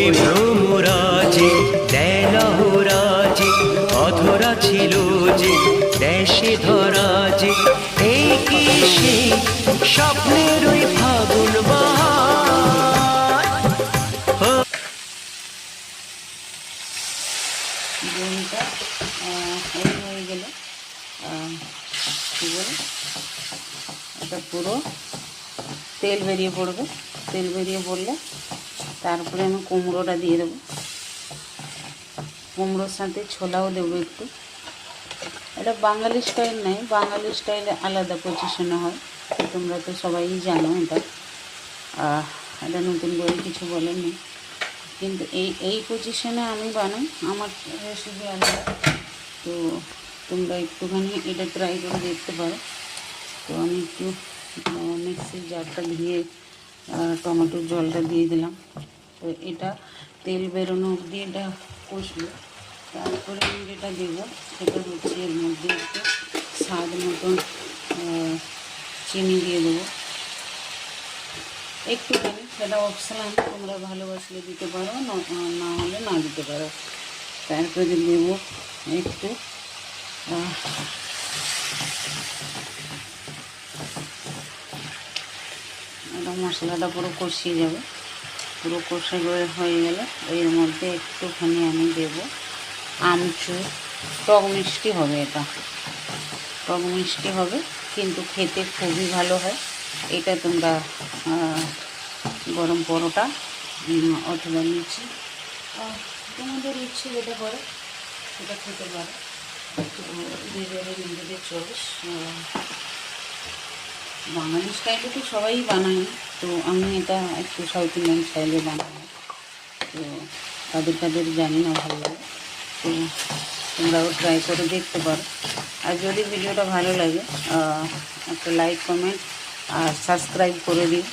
ওরে ভ্রমরাজে দেলহরাজে অধরা ছিল যে দেশে ধরা যে এই কি সেই স্বপ্নের ওই ফাগুন বাহার। জমিটা হয়ে গেলে কী বলে এটা পুরো তেল বেরিয়ে পড়বে। তেল বেরিয়ে পড়লে তারপরে আমি কুমড়োটা দিয়ে দেবো। কুমড়োর সাথে ছোলাও দেবো একটু। এটা বাঙালি স্টাইল নয়, বাঙালি স্টাইলে আলাদা পজিশনে হয়, তোমরা তো সবাই জানো এটা। এটা নতুন করে কিছু বলেন না, কিন্তু এই পজিশনে আমি বানাই, আমার রেসিপি আলাদা। তো তোমরা একটুখানি এটা ট্রাই করে দেখতে পারো। তো আমি একটু মিক্সির জারটা ধুয়ে টমেটোর জলটা দিয়ে দিলাম। তো এটা তেল বেরোনো অবধি এটা কষবে। তারপরে আমি যেটা দেবো সেটা হচ্ছে এর মধ্যে একটু স্বাদ মতন চিনি দিয়ে দেবো একটুখানি। সেটা অপশনাল, তোমরা ভালোবাসলে দিতে পারো, না হলে না দিতে পারো। তারপরে দেবো একটু মশলাটা পুরো কষিয়ে যাবে। পুরো কষে হয়ে গেলে এর মধ্যে একটুখানি আমি দেবো আমচুর। টক মিষ্টি হবে, এটা টক মিষ্টি হবে, কিন্তু খেতে খুবই ভালো হয়। এটা তোমরা গরম পরোটা অথবা লুচি, তোমাদের ইচ্ছে যেটা করে সেটা খেতে পারো। নিজেদের চয়েস। বাঙালি স্টাইলে তো সবাই বানাই, তো আমি এটা একটু সাউথ ইন্ডিয়ান স্টাইলে বানাই। তো তাদের তাদের জানি না ভালো লাগে, তো তোমরাও ট্রাই করে দেখতে পারো। আর যদি ভিডিওটা ভালো লাগে একটা লাইক, কমেন্ট আর সাবস্ক্রাইব করে দিও।